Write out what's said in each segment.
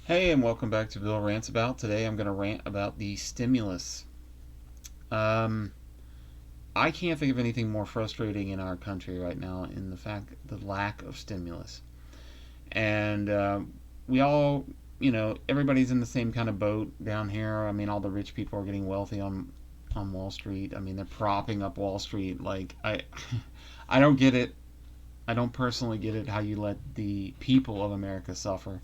Hey, and welcome back to Bill Rants About. Today I'm going to rant about the stimulus. Um, I can't think of anything more frustrating in our country right now in the lack of stimulus. And we all, everybody's in the same kind of boat down here. I mean, all the rich people are getting wealthy on Wall Street. I mean, they're propping up Wall Street. I don't get it. I don't personally get it how you let the people of America suffer.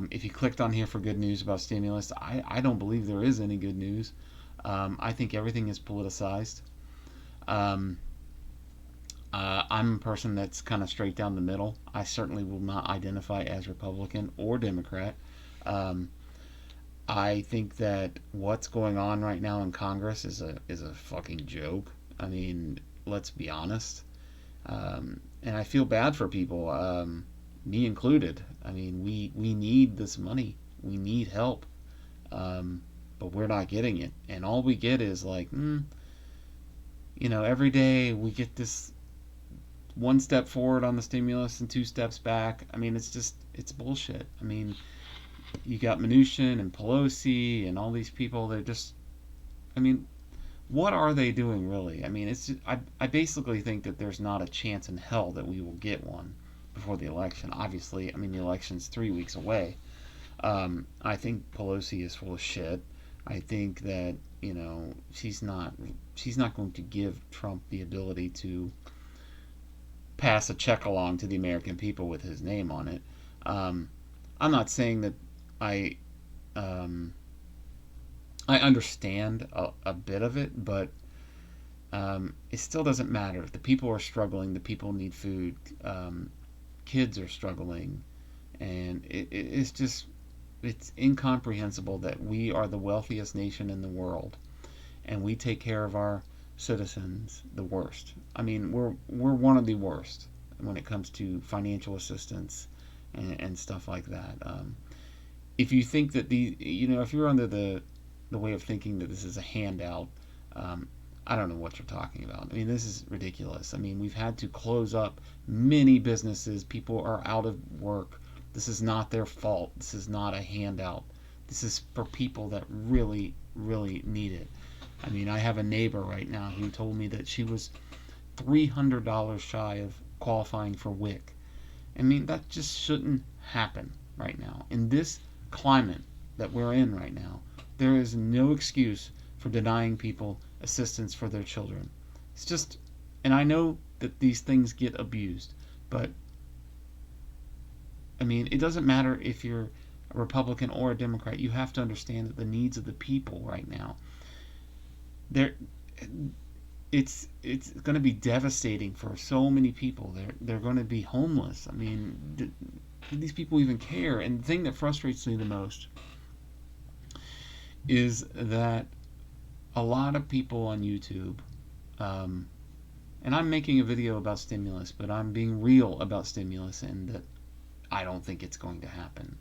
If you clicked on here for good news about stimulus, I don't believe there is any good news. I think everything is politicized. Um, I'm a person that's kind of straight down the middle. I certainly will not identify as Republican or Democrat. Um, I think that what's going on right now in Congress is a fucking joke. I mean, let's be honest. And I feel bad for people, me included. I mean, we need this money. We need help, but we're not getting it. And all we get is like, every day we get this one step forward on the stimulus and two steps back. I mean, it's bullshit. I mean, you got Mnuchin and Pelosi and all these people. They're just, I mean, what are they doing really? I mean, I basically think that there's not a chance in hell that we will get one before the election. Obviously, I mean, the election's 3 weeks away. I think Pelosi is full of shit. I think that she's not going to give Trump the ability to pass a check along to the American people with his name on it. Um, I'm not saying that I um, I understand a bit of it, but it still doesn't matter. The people are struggling. The people need food. Kids are struggling, and it's incomprehensible that we are the wealthiest nation in the world, and we take care of our citizens the worst. I mean, we're one of the worst when it comes to financial assistance and stuff like that. If you think that if you're under the way of thinking that this is a handout, um, I don't know what you're talking about. I mean, this is ridiculous. I mean, we've had to close up many businesses. People are out of work. This is not their fault. This is not a handout. This is for people that really, really need it. I mean, I have a neighbor right now who told me that she was $300 shy of qualifying for WIC. I mean, that just shouldn't happen right now. In this climate that we're in right now, there is no excuse for denying people assistance for their children. It's just, and I know that these things get abused, but I mean, it doesn't matter if you're a Republican or a Democrat. You have to understand that the needs of the people right now, they're, it's going to be devastating for so many people. They're going to be homeless. I mean, do these people even care? And the thing that frustrates me the most is that a lot of people on YouTube, um, and I'm making a video about stimulus, but I'm being real about stimulus and that I don't think it's going to happen.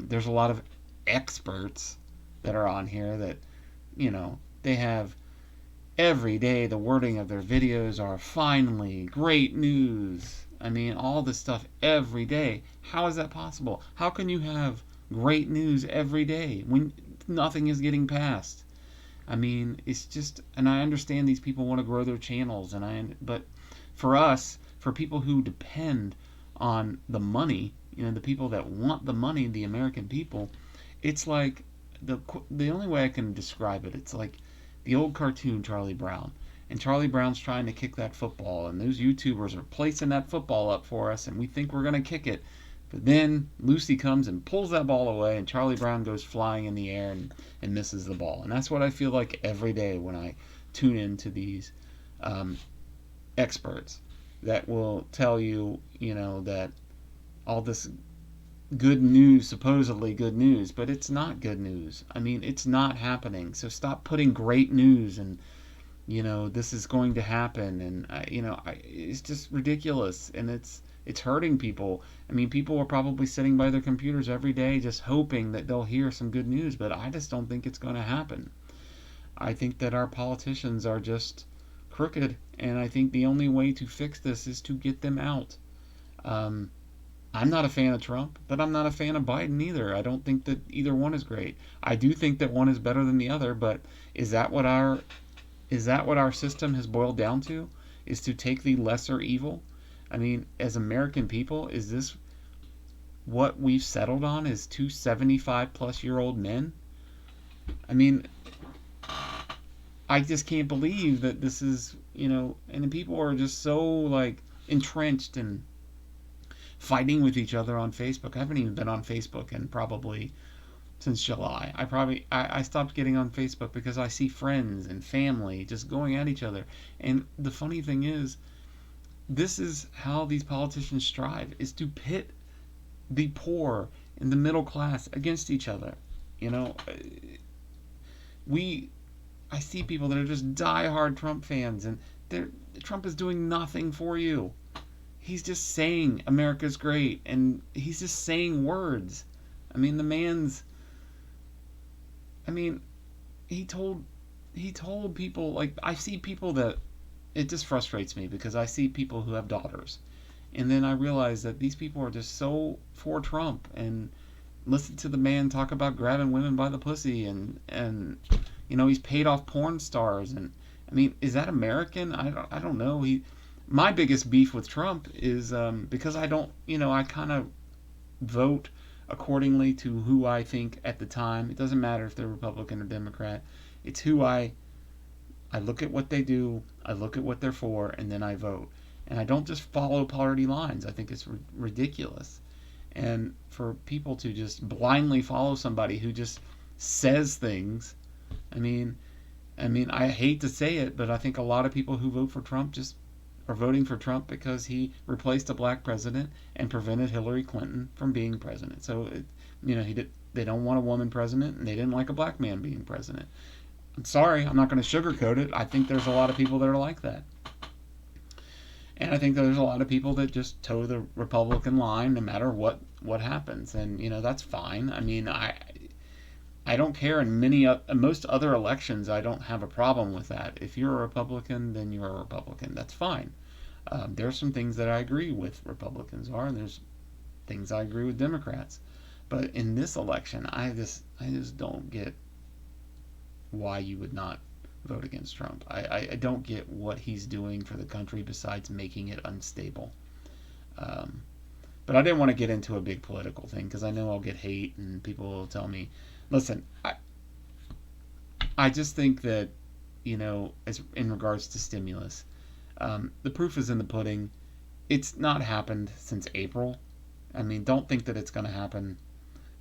There's a lot of experts that are on here that, they have every day the wording of their videos are finally great news. I mean, all this stuff every day. How is that possible? How can you have great news every day when nothing is getting passed? I mean, it's just, and I understand these people want to grow their channels, but for us, for people who depend on the money, the people that want the money, the American people, it's like the only way I can describe it, it's like the old cartoon Charlie Brown. And Charlie Brown's trying to kick that football, and those YouTubers are placing that football up for us, and we think we're going to kick it. But then Lucy comes and pulls that ball away, and Charlie Brown goes flying in the air and misses the ball. And that's what I feel like every day when I tune into these um, experts that will tell you, that all this good news, supposedly good news, but it's not good news. I mean, it's not happening. So stop putting great news and this is going to happen, and it's just ridiculous, and it's hurting people. I mean, people are probably sitting by their computers every day just hoping that they'll hear some good news, but I just don't think it's going to happen. I think that our politicians are just crooked, and I think the only way to fix this is to get them out. Um, I'm not a fan of Trump, but I'm not a fan of Biden either. I don't think that either one is great. I do think that one is better than the other, but is that what our is that what our system has boiled down to? Is to take the lesser evil? I mean, as American people, is this what we've settled on? Is two 75 plus year old men? I mean, I just can't believe that this is, and people are just so like entrenched and fighting with each other on Facebook. I haven't even been on Facebook in probably since July. I stopped getting on Facebook because I see friends and family just going at each other. And the funny thing is, this is how these politicians strive, is to pit the poor and the middle class against each other. You know, we I see people that are just diehard Trump fans, and Trump is doing nothing for you. He's just saying America's great, and he's just saying words. I mean, the man's. I mean, he told he told people, like, I see people that it just frustrates me because I see people who have daughters, and then I realize that these people are just so for Trump and listen to the man talk about grabbing women by the pussy, and he's paid off porn stars. And I mean, is that American? I don't know. He My biggest beef with Trump is because I don't, I kind of vote accordingly to who I think at the time. It doesn't matter if they're Republican or Democrat. It's who I look at what they do, I look at what they're for, and then I vote. And I don't just follow party lines. I think it's ridiculous. And for people to just blindly follow somebody who just says things, I mean, I hate to say it, but I think a lot of people who vote for Trump just are voting for Trump because he replaced a black president and prevented Hillary Clinton from being president. So, they don't want a woman president, and they didn't like a black man being president. I'm sorry, I'm not going to sugarcoat it. I think there's a lot of people that are like that. And I think there's a lot of people that just toe the Republican line no matter what happens. And, that's fine. I mean, I don't care. In most other elections, I don't have a problem with that. If you're a Republican, then you're a Republican. That's fine. There's some things that I agree with Republicans are, and there's things I agree with Democrats. But in this election, I just don't get why you would not vote against Trump. I don't get what he's doing for the country besides making it unstable. Um, but I didn't want to get into a big political thing because I know I'll get hate and people will tell me, listen, I just think that, as in regards to stimulus, the proof is in the pudding. It's not happened since April. I mean, don't think that it's going to happen.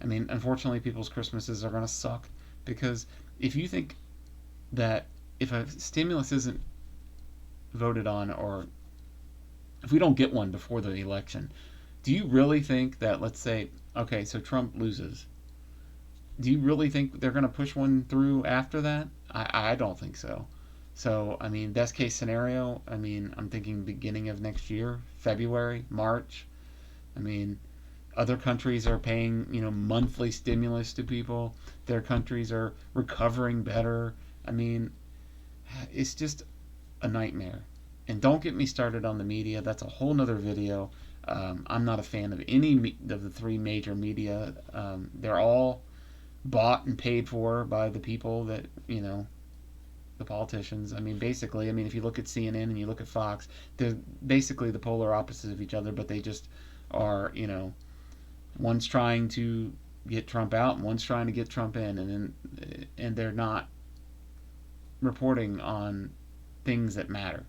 I mean, unfortunately, people's Christmases are going to suck because if you think that if a stimulus isn't voted on, or if we don't get one before the election, do you really think that, let's say, okay, so Trump loses, do you really think they're going to push one through after that? I don't think so. So, I mean, best case scenario, I mean, I'm thinking beginning of next year, February, March. I mean, other countries are paying, monthly stimulus to people. Their countries are recovering better. I mean, it's just a nightmare. And don't get me started on the media. That's a whole nother video. I'm not a fan of any of the three major media. They're all bought and paid for by the people that, the politicians. I mean, basically, if you look at CNN and you look at Fox, they're basically the polar opposites of each other, but they just are, one's trying to get Trump out and one's trying to get Trump in, and they're not reporting on things that matter.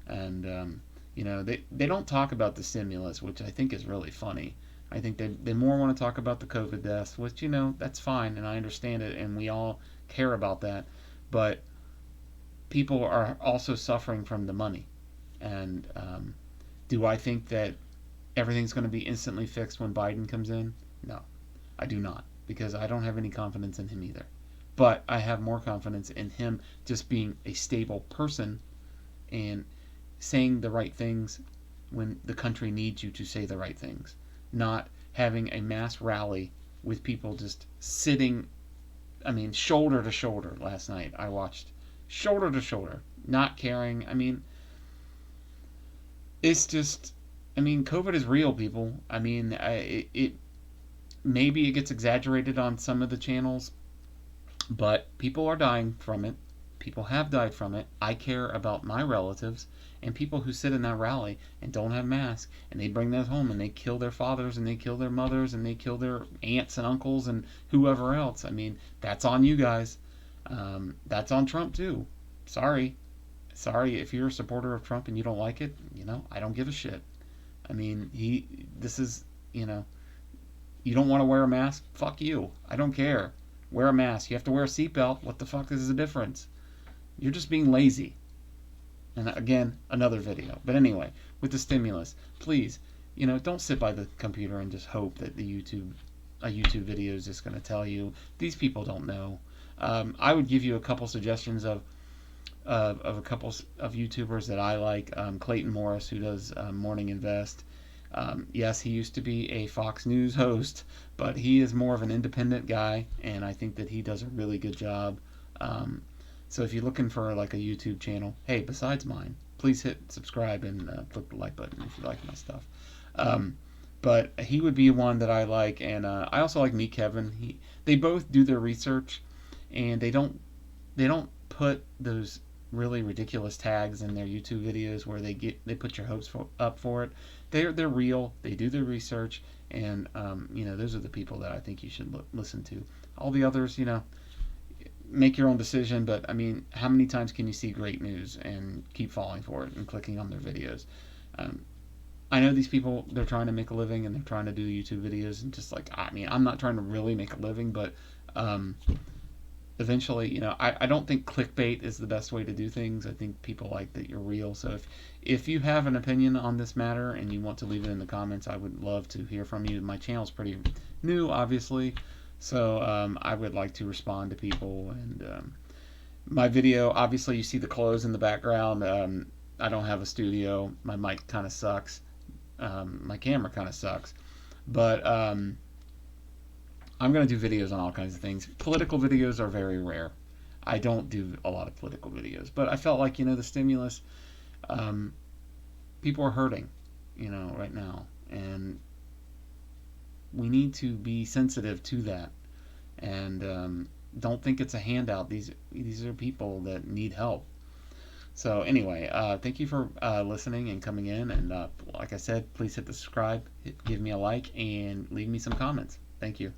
And they don't talk about the stimulus, which I think is really funny. I think they more want to talk about the COVID deaths, which, that's fine, and I understand it, and we all care about that. But people are also suffering from the money. And do I think that everything's going to be instantly fixed when Biden comes in? No, I do not, because I don't have any confidence in him either. But I have more confidence in him just being a stable person and saying the right things when the country needs you to say the right things, not having a mass rally with people just sitting, shoulder to shoulder. Last night I watched shoulder to shoulder, not caring. It's just, I mean, COVID is real, people. I mean, it maybe it gets exaggerated on some of the channels, but people are dying from it. People have died from it. I care about my relatives and people who sit in that rally and don't have masks, and they bring that home and they kill their fathers and they kill their mothers and they kill their aunts and uncles and whoever else. I mean, that's on you guys. That's on Trump too. Sorry. Sorry if you're a supporter of Trump and you don't like it. I don't give a shit. I mean, this is, you know, you don't want to wear a mask? Fuck you. I don't care. Wear a mask. You have to wear a seatbelt. What the fuck is the difference? You're just being lazy. And again, another video. But anyway, with the stimulus, please, don't sit by the computer and just hope that a YouTube video is just going to tell you. These people don't know. I would give you a couple suggestions of a couple of YouTubers that I like. Clayton Morris, who does Morning Invest. Yes, he used to be a Fox News host, but he is more of an independent guy, and I think that he does a really good job. So if you're looking for like a YouTube channel, hey, besides mine, please hit subscribe and click the like button if you like my stuff. But he would be one that I like, and I also like Meet Kevin. They both do their research, and they don't put those really ridiculous tags in their YouTube videos where they put your hopes up for it. They're real. They do their research, and those are the people that I think you should listen to. All the others, make your own decision. But I mean, how many times can you see great news and keep falling for it and clicking on their videos? I know these people, they're trying to make a living and they're trying to do YouTube videos, and just like, I mean, I'm not trying to really make a living, but eventually, I don't think clickbait is the best way to do things. I think people like that you're real. So if you have an opinion on this matter and you want to leave it in the comments, I would love to hear from you. My channel's pretty new, obviously, so I would like to respond to people. And my video, obviously, you see the clothes in the background. I don't have a studio. My mic kind of sucks. My camera kind of sucks. But I'm going to do videos on all kinds of things. Political videos are very rare. I don't do a lot of political videos. But I felt like, the stimulus, people are hurting, right now. And we need to be sensitive to that. And don't think it's a handout. These are people that need help. So anyway, thank you for listening and coming in. And like I said, please hit the subscribe, give me a like, and leave me some comments. Thank you.